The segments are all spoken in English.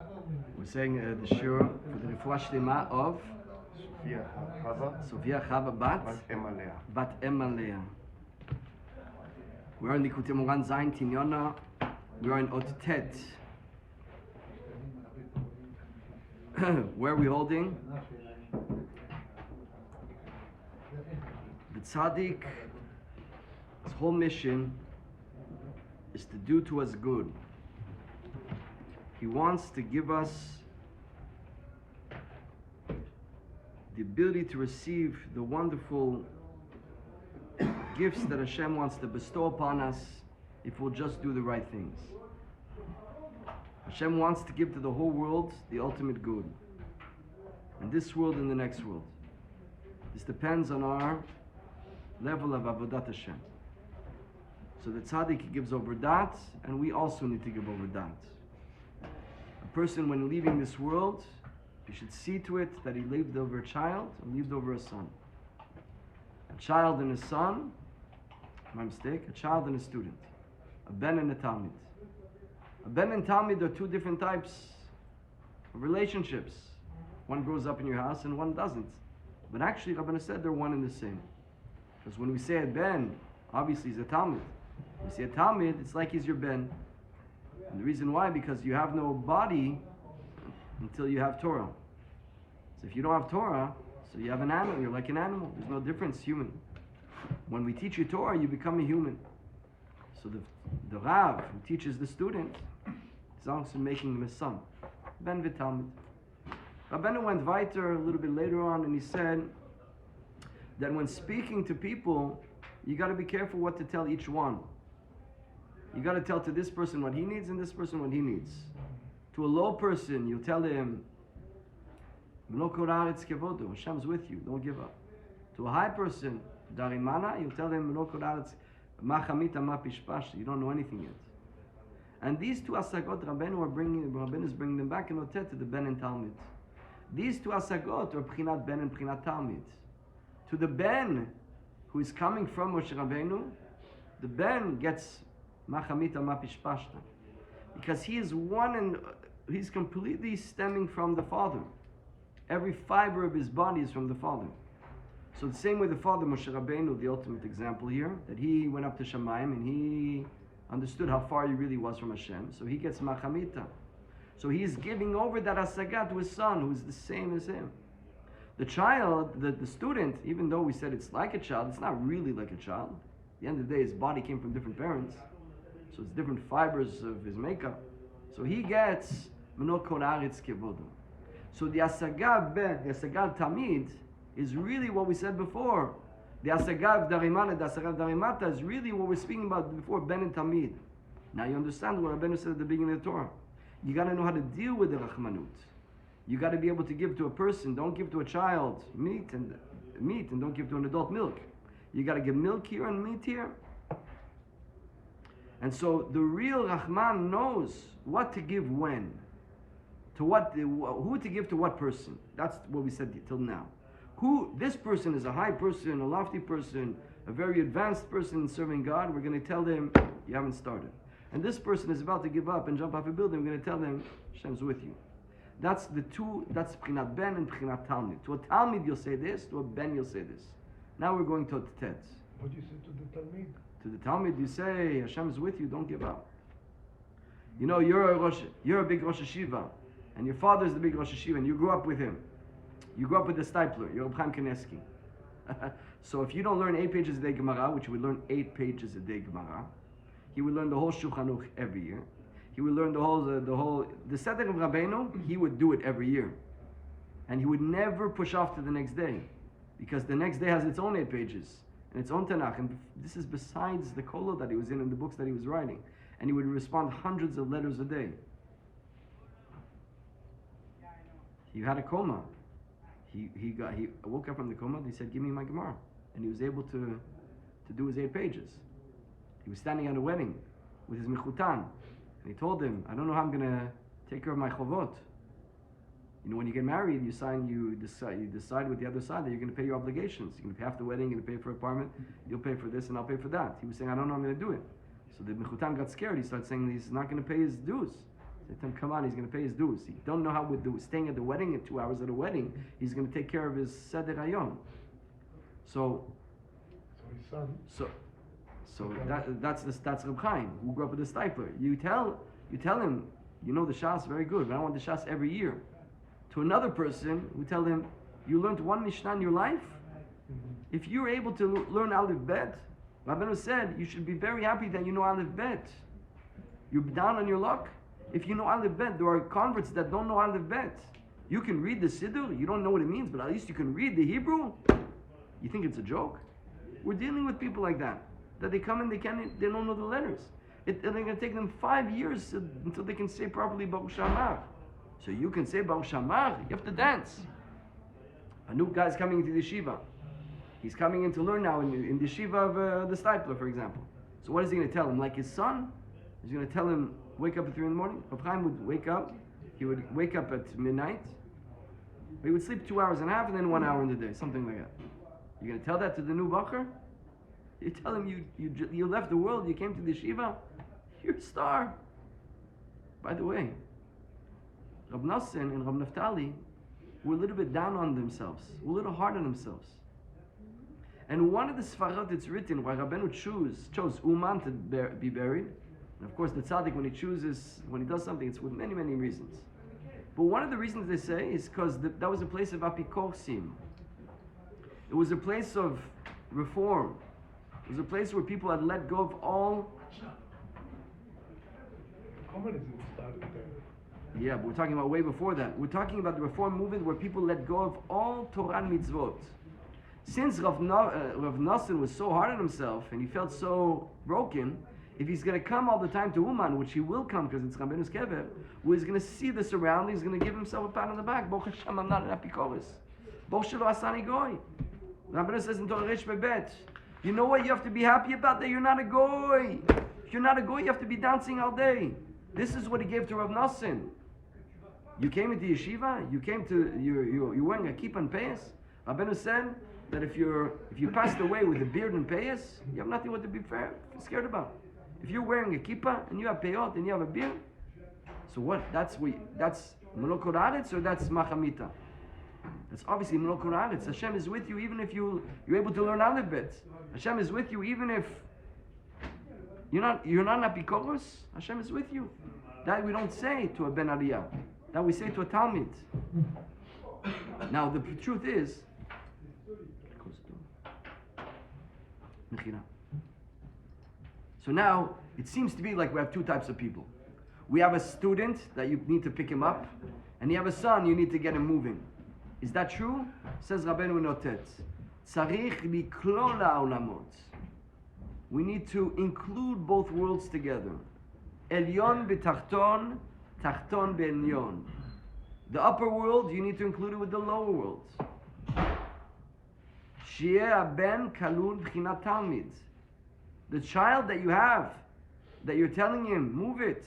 We're saying the shir for the refuah shlema of Sophia Chava Bat Emalea. We're in Likoutey Moharan Zayin Tinyana. We're in Ot Tet. Where are we holding? The tzaddik, his whole mission is to do to us good. He wants to give us the ability to receive the wonderful gifts that Hashem wants to bestow upon us if we'll just do the right things. Hashem wants to give to the whole world the ultimate good, in this world and the next world. This depends on our level of avodat Hashem. So the tzaddik gives over that, and we also need to give over that. A person, when leaving this world, he should see to it that he lived over a child and lived over a son. A child and a son, my mistake, a child and a student. A ben and a talmid. A ben and talmid are two different types of relationships. One grows up in your house and one doesn't. But actually, Rabbeinu said they're one and the same. Because when we say a ben, obviously he's a talmid. When we say a talmid, it's like he's your ben. And the reason why, because you have no body until you have Torah. So if you don't have Torah, so you have an animal, you're like an animal. There's no difference, human. When we teach you Torah, you become a human. So the Rav who teaches the student is also making him a son. Ben v'talmid. Rabbeinu went weiter a little bit later on, and he said that when speaking to people, you got to be careful what to tell each one. You got to tell to this person what he needs and this person what he needs. To a low person, you tell him, Hashem's with you, don't give up. To a high person, Darimana, you tell him, you don't know anything yet. And these two asagot, Rabbeinu is bringing them back in Otet to the Ben and Talmid. These two asagot are Pchinat Ben and Pchinat Talmid. To the Ben who is coming from Moshe Rabbeinu, the Ben gets Machamita Mapishpashta, because he is one and he's completely stemming from the Father. Every fiber of his body is from the Father. So the same way the Father, Moshe Rabbeinu, the ultimate example here, that he went up to Shamayim and he understood how far he really was from Hashem. So he gets Machamita. So he's giving over that asagat to his son, who is the same as him. The child, the student, even though we said it's like a child, it's not really like a child. At the end of the day, his body came from different parents. So it's different fibers of his makeup. So he gets Menot Kol Haaretz Kevodo. So the Asaga Ben, the Asaga Tamid, is really what we said before. The Asaga of Darimana, the Asaga of Darimata is really what we're speaking about before, Ben and Tamid. Now you understand what Rabbeinu said at the beginning of the Torah. You got to know how to deal with the Rachmanut. You got to be able to give to a person. Don't give to a child meat and don't give to an adult milk. You got to give milk here and meat here. And so the real Rahman knows what to give when, to what, who to give to what person. That's what we said till now. Who this person is, a high person, a lofty person, a very advanced person serving God. We're going to tell them you haven't started. And this person is about to give up and jump off a building. We're going to tell them Hashem's with you. That's the two. That's Pchinat Ben and Pchinat Talmid. To a Talmid you'll say this. To a Ben you'll say this. Now we're going to a Tet. What do you say to the Talmid? To the Talmid, you say, Hashem is with you, don't give up. You know, you're a big Rosh Hashiva, and your father is the big Rosh Hashiva, and you grew up with him. You grew up with the Stipler, you're Reb Chaim Kanievsky. So if you don't learn 8 pages a day Gemara, which you would learn 8 pages a day Gemara, he would learn the whole Shulchan Aruch every year. He would learn the Seder of Rabbeinu, he would do it every year. And he would never push off to the next day, because the next day has its own 8 pages. And its own Tanakh, and this is besides the kollel that he was in and the books that he was writing. And he would respond hundreds of letters a day. He had a coma. He woke up from the coma, he said, give me my Gemara. And he was able to do his 8 pages. He was standing at a wedding with his mechutan. And he told him, I don't know how I'm going to take care of my chovot. You know, when you get married, you decide with the other side that you're going to pay your obligations. You're going to pay half the wedding, you're going to pay for apartment, you'll pay for this, and I'll pay for that. He was saying, I don't know how I'm going to do it. So the Mechutan got scared. He started saying he's not going to pay his dues. They tell him, come on, he's going to pay his dues. He don't know how with staying at the wedding, at 2 hours at a wedding, he's going to take care of his Seder Hayom. So his son. So that's Reb Chaim, who grew up with the stipler. You tell him, you know the Shas very good, but I want the Shas every year. To another person, we tell him, you learned one Mishnah in your life. If you're able to learn Aleph Bet, Rabbeinu said you should be very happy that you know Aleph Bet. You're down on your luck. If you know Aleph Bet, there are converts that don't know Aleph Bet. You can read the Siddur, you don't know what it means, but at least you can read the Hebrew. You think it's a joke? We're dealing with people like that they come in, they don't know the letters. They're going to take them 5 years until they can say properly Baruch Shamar. So you can say Baruch Shamar, you have to dance. A new guy's coming into the yeshiva. He's coming in to learn now in the yeshiva of the Stipler, for example. So what is he going to tell him? Like his son? He's going to tell him, wake up at 3 in the morning. Reb Chaim would wake up. He would wake up at midnight. He would sleep 2 hours and a half and then 1 hour in the day, something like that. You're going to tell that to the new bacher? You tell him you left the world, you came to the yeshiva? You're a star. By the way, Rab Nassim and Rab Naftali were a little bit down on themselves, were a little hard on themselves. And one of the Sfarot it's written why Rabbeinu chose Uman to be buried. And of course the tzaddik, when he does something, it's with many, many reasons. But one of the reasons they say is because that was a place of apikorsim. It was a place of reform. It was a place where people had let go of all. Communism started there. Yeah, but we're talking about way before that. We're talking about the reform movement where people let go of all Torah and mitzvot. Since Rav Nassim was so hard on himself and he felt so broken, if he's going to come all the time to Uman, which he will come because it's Rabbeinu's kever, who is going to see the surroundings, he's going to give himself a pat on the back. Baruch Hashem, I'm not an apikoros. Baruch Shelo Asani Goy. Rabbeinu says in Torah Resh Bebet, you know what you have to be happy about? That you're not a goy. If you're not a goy, you have to be dancing all day. This is what he gave to Rav Nassim. You came into yeshiva, you're wearing a kippah and payas. Rabbeinu said that if you passed away with a beard and payas, you have nothing what to be scared about. If you're wearing a kippah and you have payot and you have a beard, so what? That's Melokot Haaretz or that's Machamita? That's obviously Melokot Haaretz. Hashem is with you even if you're able to learn Aleph Bet. Hashem is with you even if you're not an apikoros. Hashem is with you. That we don't say to a ben aliyah. That we say to a talmid. Now the truth is, so now it seems to be like we have two types of people. We have a student that you need to pick him up, and you have a son you need to get him moving. Is that true? Says Rabbeinu Notet. Tzarich liklol ha'olamot. We need to include both worlds together. Elyon b'tachton, tachton b'elyon. The upper world, you need to include it with the lower world. Shi'eh haben kalul b'chinat talmid. The child that you have, that you're telling him, move it.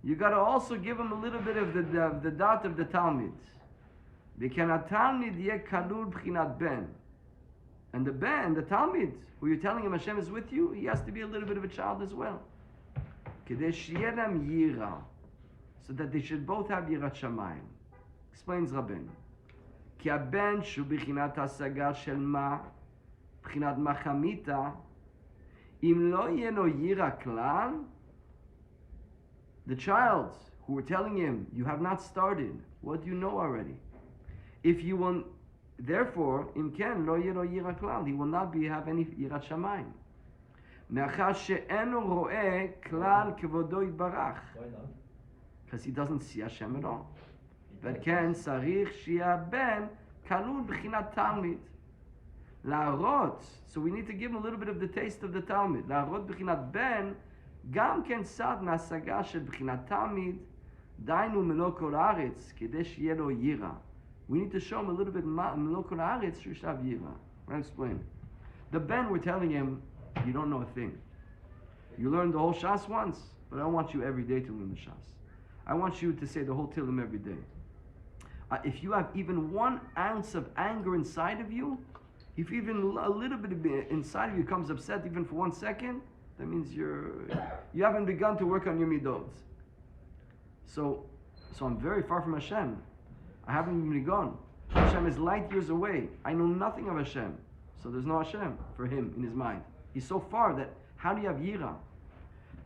You got to also give him a little bit of the dot of the talmid. V'ken talmid yeh kalul b'chinat ben. And the talmid, who you're telling him Hashem is with you, he has to be a little bit of a child as well. Kedei shi'eh lam yira. So that they should both have yirat shamayim. Explains Rabbeinu. Ki haben shu b'chinat hasaga shel ma, b'chinat machamita, im lo yeh lo yira klal. The child who we're telling him, you have not started. What do you know already? If you want, therefore, im ken lo yeh lo yira klal. He will not have any yirat shamayim. Me'achar she'eno ro'eh klal kevodo yitbarach. Why not? Because he doesn't see Hashem at all. But ken sarich shia ben kalul b'chinat talmid. La'arot. So we need to give him a little bit of the taste of the talmid. La'arot b'chinat ben gam ken sad ma'asaga shel b'chinat talmid dainu melokot haaretz kedei sheyeh lo yira. We need to show him a little bit melokot haaretz so he should have yira. I'll explain. The ben, we're telling him, you don't know a thing. You learned the whole Shas once, but I don't want you every day to learn the Shas. I want you to say the whole Tillim every day. If you have even 1 ounce of anger inside of you, if even a little bit of inside of you comes upset even for 1 second, that means you haven't begun to work on your midot. So I'm very far from Hashem. I haven't even gone. Hashem is light years away. I know nothing of Hashem. So there's no Hashem for him in his mind. He's so far that how do you have yira?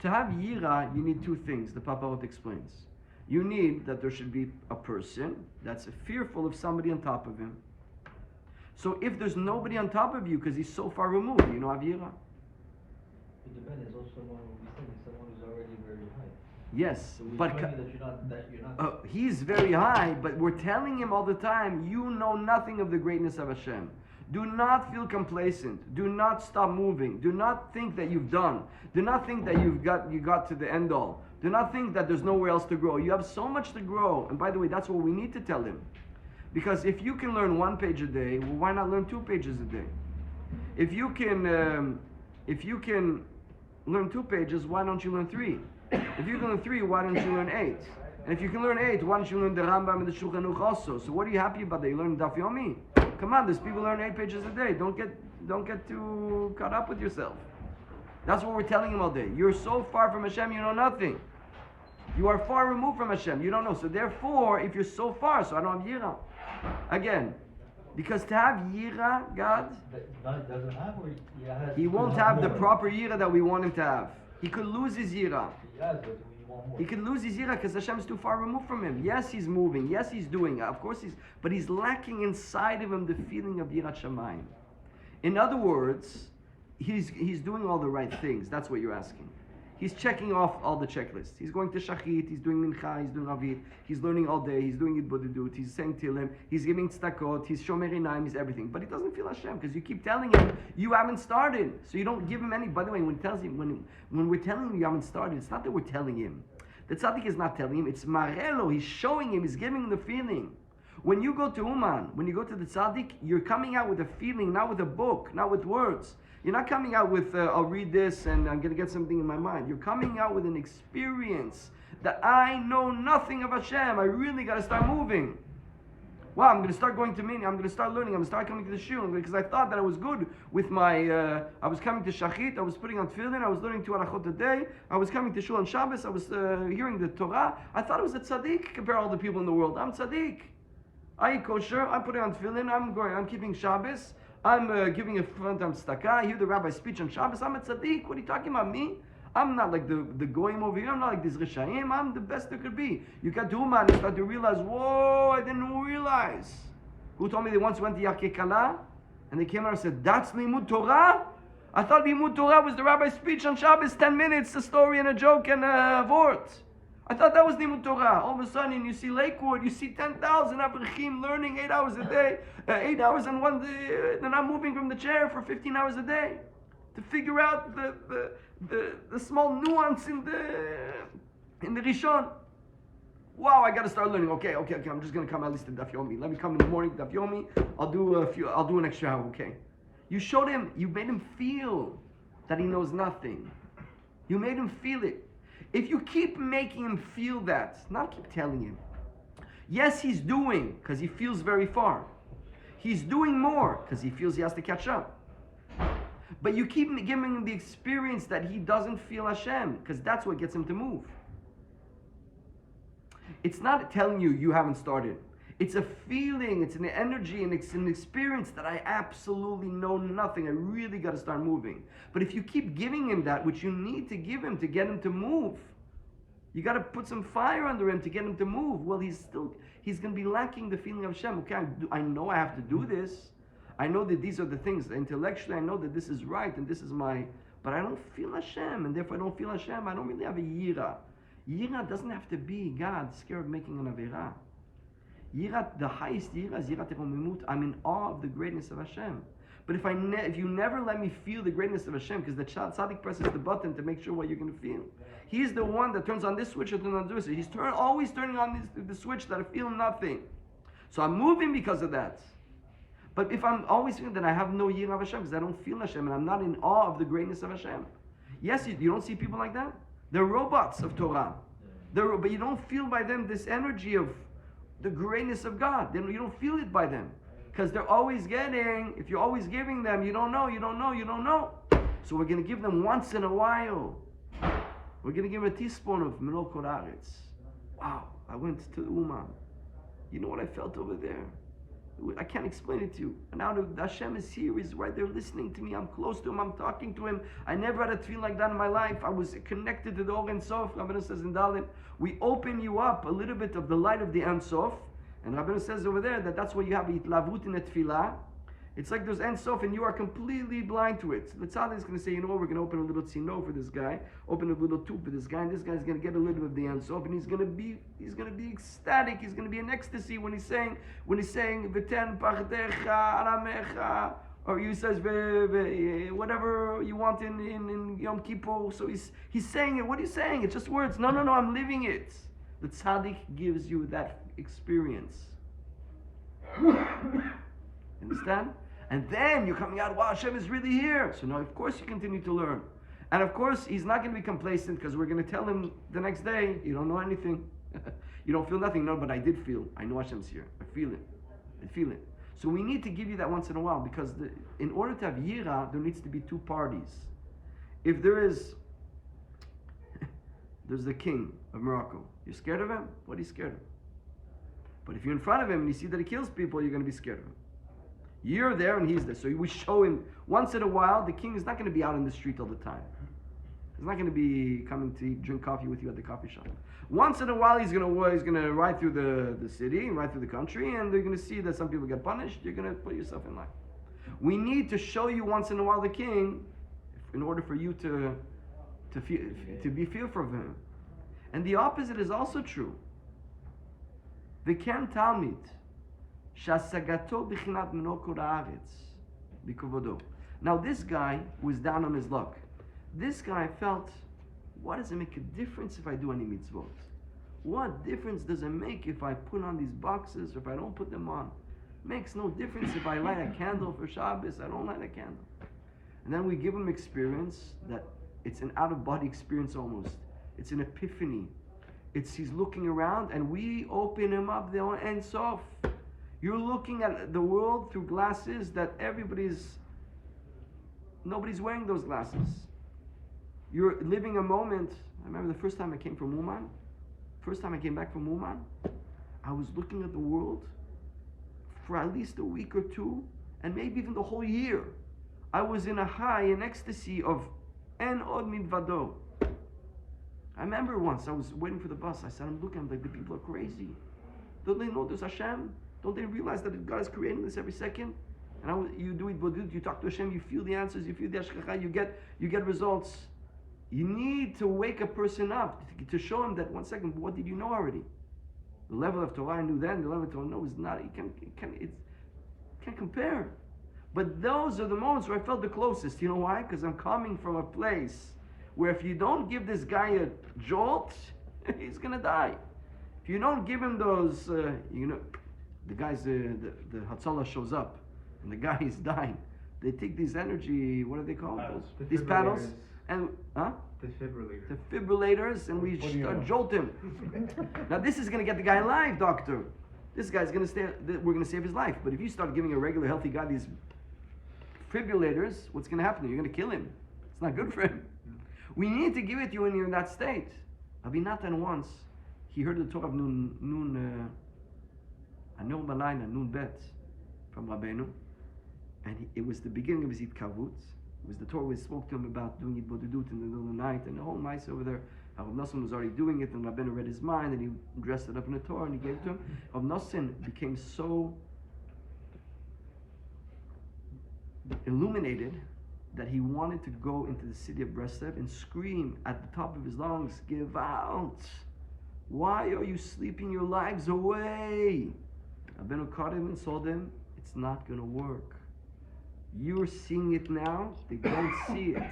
To have yira, you need two things. The Paparot explains. You need that there should be a person that's fearful of somebody on top of him. So if there's nobody on top of you because he's so far removed, you don't have yira. It depends. There's also someone who's already very high. Yes, So but you're not. he's very high, but we're telling him all the time, you know nothing of the greatness of Hashem. Do not feel complacent. Do not stop moving. Do not think that you've done. Do not think that you got to the end all. Do not think that there's nowhere else to grow. You have so much to grow. And by the way, that's what we need to tell him. Because if you can learn 1 page a day, well, why not learn 2 pages a day? If you can learn 2 pages, why don't you learn 3? If you can learn 3, why don't you learn 8? And if you can learn 8, why don't you learn the Rambam and the Shulchan Aruch also? So what are you happy about that? You learn Daf Yomi? Come on, there's people learn 8 pages a day. Don't get too caught up with yourself. That's what we're telling him all day. You're so far from Hashem, you know nothing. You are far removed from Hashem. You don't know. So therefore, if you're so far, so I don't have yira. Again, because to have yira, God, Doesn't have, or he won't have the proper yira that we want him to have. He could lose his yira. He has, but we want more. He could lose his yira because Hashem is too far removed from him. Yes, he's moving. Yes, he's doing. Of course, but he's lacking inside of him the feeling of yirat shamayim. In other words, he's doing all the right things. That's what you're asking. He's checking off all the checklists. He's going to shachit, he's doing mincha, he's doing avit, he's learning all day, he's doing yidbodedut, he's saying tilim, he's giving tzedakot, he's shomer einayim, he's everything. But he doesn't feel Hashem because you keep telling him you haven't started. So you don't give him any. By the way, when we're telling him you haven't started, it's not that we're telling him. The tzaddik is not telling him. It's marelo. He's showing him. He's giving him the feeling. When you go to Uman, when you go to the tzaddik, you're coming out with a feeling, not with a book, not with words. You're not coming out with, I'll read this and I'm going to get something in my mind. You're coming out with an experience that I know nothing of Hashem. I really got to start moving. Wow, I'm going to start going to meaning. I'm going to start learning. I'm going to start coming to the shul because I thought that I was good with my, I was coming to shachit. I was putting on tefillin. I was learning 2 arachot a day. I was coming to shul on Shabbos. I was hearing the Torah. I thought I was a tzaddik compared to all the people in the world. I'm tzaddik. I eat kosher. I'm putting on tefillin. I'm keeping Shabbos. I'm giving a front on tzedakah. I hear the rabbi's speech on Shabbos. I'm a tzaddik. What are you talking about, me? I'm not like the goyim over here. I'm not like this Rishayim. I'm the best there could be. You got to Uman and start to realize, whoa, I didn't realize. Who told me they once went to Yarkei Kala? And they came out and said, that's Limud Torah? I thought Limud Torah was the rabbi's speech on Shabbos, 10 minutes, a story and a joke and a vort. I thought that was Limud Torah. All of a sudden, you see Lakewood, you see 10,000 Abraham learning 8 hours a day, 8 hours in one day. They're not moving from the chair for 15 hours a day to figure out the small nuance in the Rishon. Wow, I got to start learning. Okay. I'm just gonna come at least to Daf Yomi. Let me come in the morning to Daf Yomi. I'll do an extra hour. Okay. You showed him. You made him feel that he knows nothing. You made him feel it. If you keep making him feel that, not keep telling him. Yes, he's doing, because he feels very far. He's doing more, because he feels he has to catch up. But you keep giving him the experience that he doesn't feel Hashem, because that's what gets him to move. It's not telling you haven't started. It's a feeling, it's an energy, and it's an experience that I absolutely know nothing. I really got to start moving. But if you keep giving him that, which you need to give him to get him to move, you got to put some fire under him to get him to move. Well, he's going to be lacking the feeling of Hashem. Okay, I know I have to do this. I know that these are the things. Intellectually, I know that this is right and this is but I don't feel Hashem, and therefore I don't feel Hashem. I don't really have a yira. Yira doesn't have to be God scared of making an avera. Yirat, the highest yira is yirat teromimut. I'm in awe of the greatness of Hashem. But if you never let me feel the greatness of Hashem, because the tzaddik presses the button to make sure what you're going to feel. He's the one that turns on this switch or turns on this switch. He's always turning on the switch that I feel nothing. So I'm moving because of that. But if I'm always feeling that I have no yira of Hashem, because I don't feel Hashem, and I'm not in awe of the greatness of Hashem. Yes, you don't see people like that? They're robots of Torah. But you don't feel by them this energy of the greatness of God. You don't feel it by them. Because they're always getting, if you're always giving them, you don't know. So we're going to give them once in a while. We're going to give a teaspoon of Menol Koraretz. wow, I went to the Uman. You know what I felt over there? I can't explain it to you. And now the Hashem is here, He's right there listening to me. I'm close to Him, I'm talking to Him. I never had a feel like that in my life. I was connected to the Or Ein Sof. Rabbeinu says in Dalit, we open you up a little bit of the light of the Ein Sof. And Rabbeinu says over there that that's why you have Itlavut in a tefillah. It's like there's Ein Sof and you are completely blind to it. The tzaddik is going to say, you know what, we're going to open a little tzino for this guy, open a little tube for this guy, and this guy's going to get a little bit of the Ein Sof, and he's going to be ecstatic. He's going to be in ecstasy when he's saying V'ten pachtecha aramecha, or he says whatever you want in Yom Kippur. So he's saying it. What are you saying? It's just words. No, I'm living it. The tzaddik gives you that experience. Understand? And then you're coming out, wow, Hashem is really here. So now, of course, you continue to learn. And of course, he's not going to be complacent because we're going to tell him the next day, you don't know anything. You don't feel nothing. No, but I did feel. I know Hashem's here. I feel it. So we need to give you that once in a while because in order to have yira, there needs to be two parties. If there's the king of Morocco. You're scared of him? What are you scared of? But if you're in front of him and you see that he kills people, you're going to be scared of him. You're there and he's there. So we show him once in a while. The king is not going to be out in the street all the time. He's not going to be coming to drink coffee with you at the coffee shop. Once in a while, he's going to ride through the city, ride through the country, and they're going to see that some people get punished. You're going to put yourself in line. We need to show you once in a while the king, in order for you to be fearful of him. And the opposite is also true. V'ken talmid shasagato b'chinat menokor haaretz b'kovodo. Now this guy was down on his luck. This guy felt, what does it make a difference if I do any mitzvot? What difference does it make if I put on these boxes or if I don't put them on? Makes no difference if I light a candle for Shabbos, I don't light a candle. And then we give him experience that it's an out-of-body experience almost. It's an epiphany. He's looking around and we open him up the Ein Sof. You're looking at the world through glasses that nobody's wearing those glasses. You're living a moment. I remember the first time I came back from Uman, I was looking at the world for at least a week or two, and maybe even the whole year. I was in a high, an ecstasy of En Od Milvado. I remember once I was waiting for the bus. I said, I'm like, the people are crazy. Don't they know there's Hashem? Don't they realize that God is creating this every second? And you do it, you talk to Hashem, you feel the answers, you feel the Ashkacha, you get results. You need to wake a person up to show him that, one second, what did you know already? The level of Torah I knew then, the level of Torah I know is not, it can't compare. But those are the moments where I felt the closest. You know why? Because I'm coming from a place where if you don't give this guy a jolt, he's going to die. If you don't give him those, the guys, the Hatzalah shows up, and the guy is dying. They take these energy, what are they called? These paddles. And defibrillators, and we jolt him. Now this is going to get the guy alive, doctor. This guy's going to stay. We're going to save his life. But if you start giving a regular healthy guy these defibrillators, what's going to happen? You're going to kill him. It's not good for him. We need to give it to you when you're in that state. Rabbi Natan once, he heard the Torah of Nun Bet from Rabbeinu, and it was the beginning of his Itkavut. It was the Torah we spoke to him about doing it bodedut in the middle of the night, and the whole mice over there. Rav Nosson was already doing it, and Rabbeinu read his mind, and he dressed it up in the Torah, and he gave it to him. Rav Nosson became so illuminated that he wanted to go into the city of Breslev and scream at the top of his lungs, "Give out! Why are you sleeping your lives away?" Rabbeinu caught him and told him, "It's not going to work. You're seeing it now, they don't see it.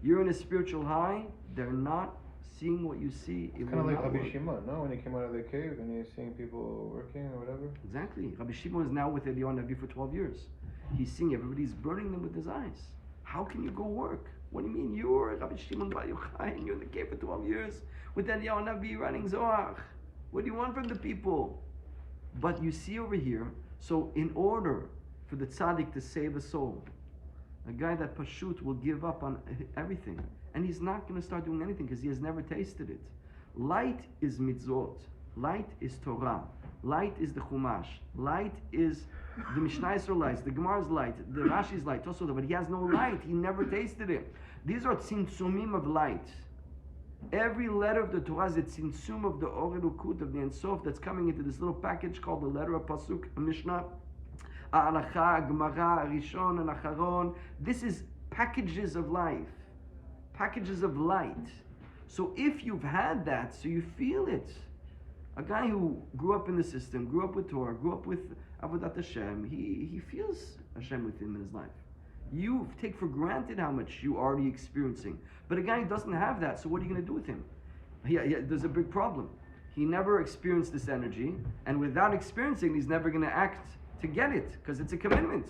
You're in a spiritual high, they're not seeing what you see." It's kind of like Rabbi Shimon, no? When he came out of the cave and he's seeing people working or whatever. Exactly. Rabbi Shimon is now with Eliyahu Navi for 12 years. He's seeing everybody's burning them with his eyes. How can you go work? What do you mean you're Rabbi Shimon Bar Yochai and you're in the cave for 12 years with Eliyahu Navi running Zohar? What do you want from the people? But you see over here, so in order for the tzaddik to save a soul, a guy that pashut will give up on everything, and he's not going to start doing anything because he has never tasted it. Light is mitzvot. Light is Torah. Light is the Chumash. Light is the Mishnah Yisraelites, the Gemara's light, the Rashi's light, Tosfot, but he has no light. He never tasted it. These are tzimtzumim of light. Every letter of the Torah is a tzimtzum of the Or Elokut, of the Ein Sof, that's coming into this little package called the letter of Pasuk, a Mishnah, Halacha, Gemara, Rishon, and Acharon. This is packages of life, packages of light. So if you've had that, so you feel it. A guy who grew up in the system, grew up with Torah, grew up with Avodat Hashem, he feels Hashem with him in his life. You take for granted how much you are already experiencing. But a guy who doesn't have that, so what are you going to do with him? There's a big problem. He never experienced this energy, and without experiencing, he's never going to act to get it, because it's a commitment.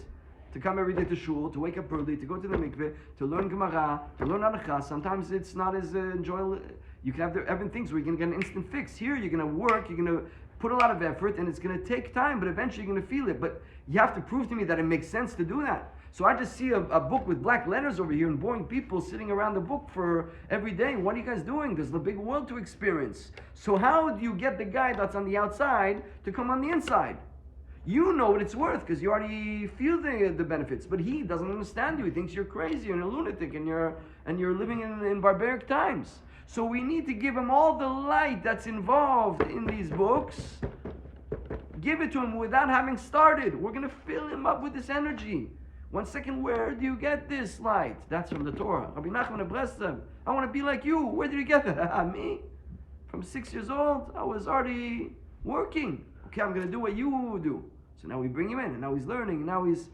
To come every day to shul, to wake up early, to go to the mikveh, to learn Gemara, to learn Halacha. Sometimes it's not as enjoyable. You can have different things where you're going to get an instant fix. Here, you're going to work, you're going to put a lot of effort, and it's going to take time, but eventually you're going to feel it. But you have to prove to me that it makes sense to do that. So I just see a book with black letters over here and boring people sitting around the book for every day. What are you guys doing? There's a big world to experience. So how do you get the guy that's on the outside to come on the inside? You know what it's worth because you already feel the benefits, but he doesn't understand you. He thinks you're crazy and a lunatic and you're living in barbaric times. So we need to give him all the light that's involved in these books. Give it to him without having started. We're going to fill him up with this energy. 1 second, where do you get this light? That's from the Torah. Rabbi Nachman of Breslev. I want to be like you. Where did you get that? Me? From 6 years old, I was already working. Okay, I'm going to do what you do. So now we bring him in, and now he's learning, and now he's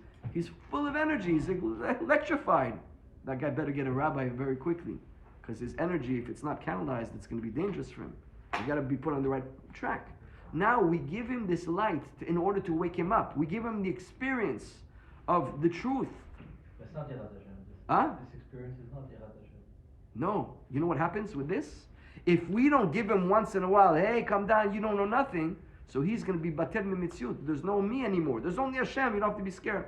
full of energy. He's electrified. That guy better get a rabbi very quickly, because his energy, if it's not canalized, it's going to be dangerous for him. You got to be put on the right track. Now we give him this light in order to wake him up. We give him the experience of the truth. It's not Yirat Hashem. Huh? This experience is not Yirat Hashem. No. You know what happens with this? If we don't give him once in a while, hey, come down, you don't know nothing, so he's going to be batel mimitziut. There's no me anymore. There's only Hashem. You don't have to be scared.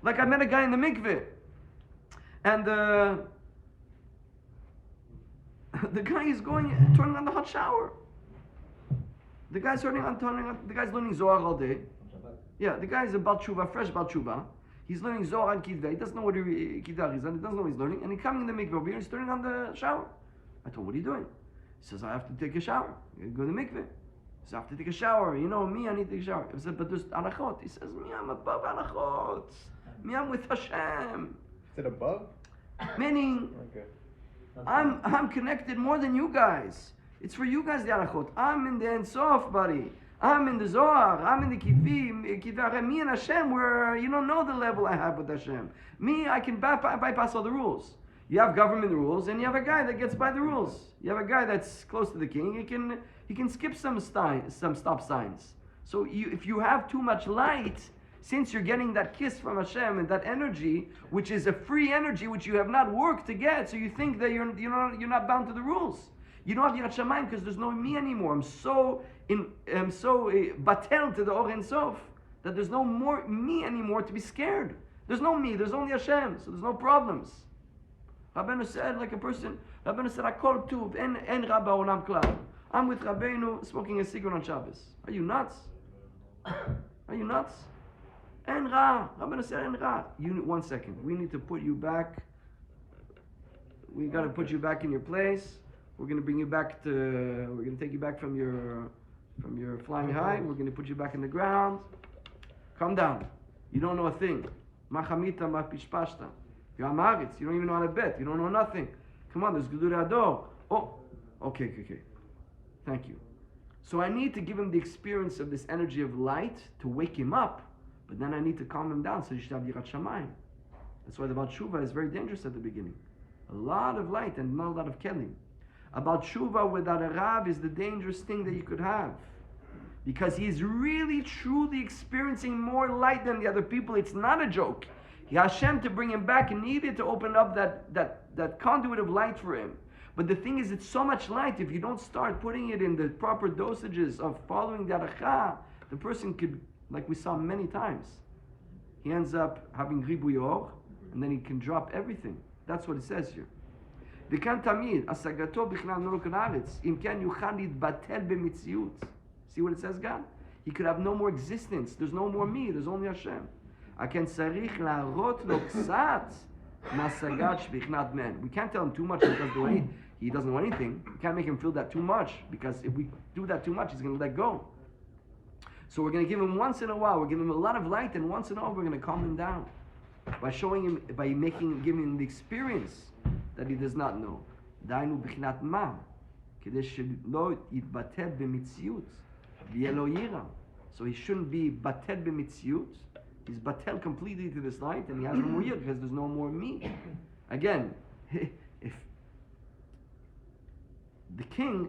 Like I met a guy in the mikveh, and the guy is turning on the hot shower. The guy's the guy's learning Zohar all day. Yeah, the guy's a Bal Tshuva, fresh Bal Tshuva. He's learning Zohar and Kidveh. He doesn't know what Kidveh is, and he doesn't know what he's learning. And he's coming in the mikveh over here, he's turning on the shower. I told him, what are you doing? He says, I have to take a shower. I go to the mikveh. He says, I have to take a shower. You know, me, I need to take a shower. I said, but there's anachot. He says, me, I'm above anachot. Me, I'm with Hashem. Is it above? Meaning, Okay. I'm connected more than you guys. It's for you guys, the anachot. I'm in the Ein Sof, buddy. I'm in the Zohar, I'm in the Kidveh. Me and Hashem, where you don't know the level I have with Hashem. Me, I can bypass all the rules. You have government rules, and you have a guy that gets by the rules. You have a guy that's close to the king. He can skip some stop signs. So if you have too much light, since you're getting that kiss from Hashem and that energy, which is a free energy which you have not worked to get, so you think that you're not bound to the rules. You don't have Yirat Shamayim because there's no me anymore. I'm so batel to the Or Ein Sof that there's no more me anymore to be scared. There's no me. There's only Hashem. So there's no problems. Rabbeinu said, like a person. Rabbeinu said, "Akol tuv en rabba olam klal." I'm with Rabbeinu smoking a cigarette on Shabbos. Are you nuts? Are you nuts? En ra. Rabbeinu said, en ra. 1 second. We need to put you back. We got to put you back in your place. We're going to bring you back we're going to take you back from your flying high. We're going to put you back in the ground. Calm down. You don't know a thing. Ma chamita ma pishpashta. You're amaritz. You don't even know how to bet. You don't know nothing. Come on, there's Gedur Ador. Oh, okay. Thank you. So I need to give him the experience of this energy of light to wake him up. But then I need to calm him down so he should have Yirat Shamayim. That's why the Baal Tshuva is very dangerous at the beginning. A lot of light and not a lot of kelim. About Tshuva without a Rav is the dangerous thing that you could have. Because he's really, truly experiencing more light than the other people. It's not a joke. Hashem, to bring him back, needed to open up that conduit of light for him. But the thing is, it's so much light, if you don't start putting it in the proper dosages of following the Aracha, the person could, like we saw many times, he ends up having Ribuyor, and then he can drop everything. That's what it says here. וכאן תמיד, השגתו בכלל מלוק הארץ, אם כן יוכל להתבטל במציאות. See what it says, God? He could have no more existence. There's no more me. There's only Hashem. כן צריך להראות לו קצת מהשגת שבכנת man. We can't tell him too much he doesn't know anything. We can't make him feel that too much, because if we do that too much, he's going to let go. So we're going to give him once in a while, we're giving him a lot of light, and once in a while we're going to calm him down by showing him, by giving him the experience that he does not know. דהיינו בחינת מה? כדי שלא יתבטל במציאות ויהיה לו יראה. So he shouldn't be batel b'mitziut. He's batel completely to this light, and he has no more yirah because there's no more me. Again, if the king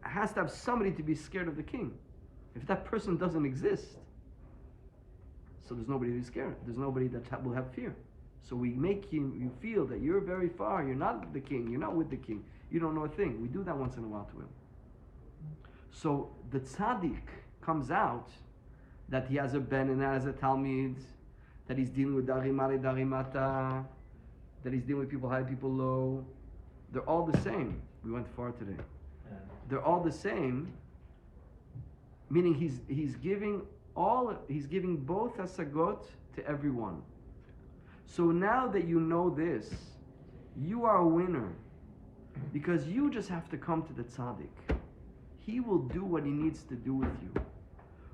has to have somebody to be scared of the king. If that person doesn't exist, so there's nobody to be scared. There's nobody that will have fear. So we make you feel that you're very far. You're not the king. You're not with the king. You don't know a thing. We do that once in a while to him. So the tzaddik comes out that he has a ben and has a talmid, that he's dealing with darimare darimata, that he's dealing with people high, people low. They're all the same. We went far today. They're all the same, meaning he's giving both hasagot to everyone. So now that you know this, you are a winner, because you just have to come to the tzaddik. He will do what he needs to do with you.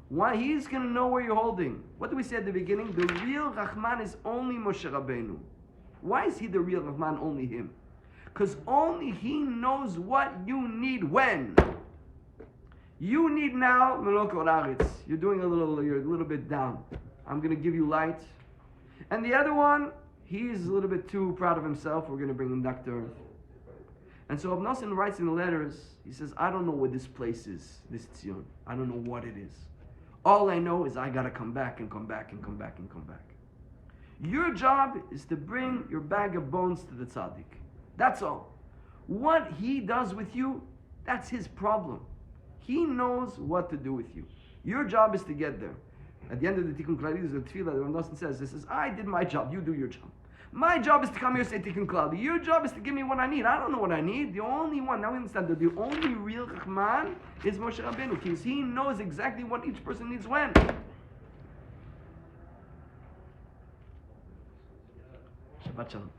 Why? He's going to know where you're holding. What did we say at the beginning? The real Rahman is only Moshe Rabbeinu. Why is he the real Rahman? Only him. Because only he knows what you need when. You need now Melok Oraritz. You're a little bit down. I'm going to give you light. And the other one, he's a little bit too proud of himself. We're going to bring him back to earth. And so Rav Nosson writes in the letters, he says, I don't know what this place is, this Tzion. I don't know what it is. All I know is I got to come back and come back and come back and come back. Your job is to bring your bag of bones to the tzaddik. That's all. What he does with you, that's his problem. He knows what to do with you. Your job is to get there. At the end of the Tikkun Klali, there's a tefillah that Rav Nosson says, I did my job, you do your job. My job is to come here and say Tikkun Klali. Your job is to give me what I need. I don't know what I need. The only one, now we understand that the only real Rahman is Moshe Rabbeinu, because he knows exactly what each person needs when. Shabbat Shalom.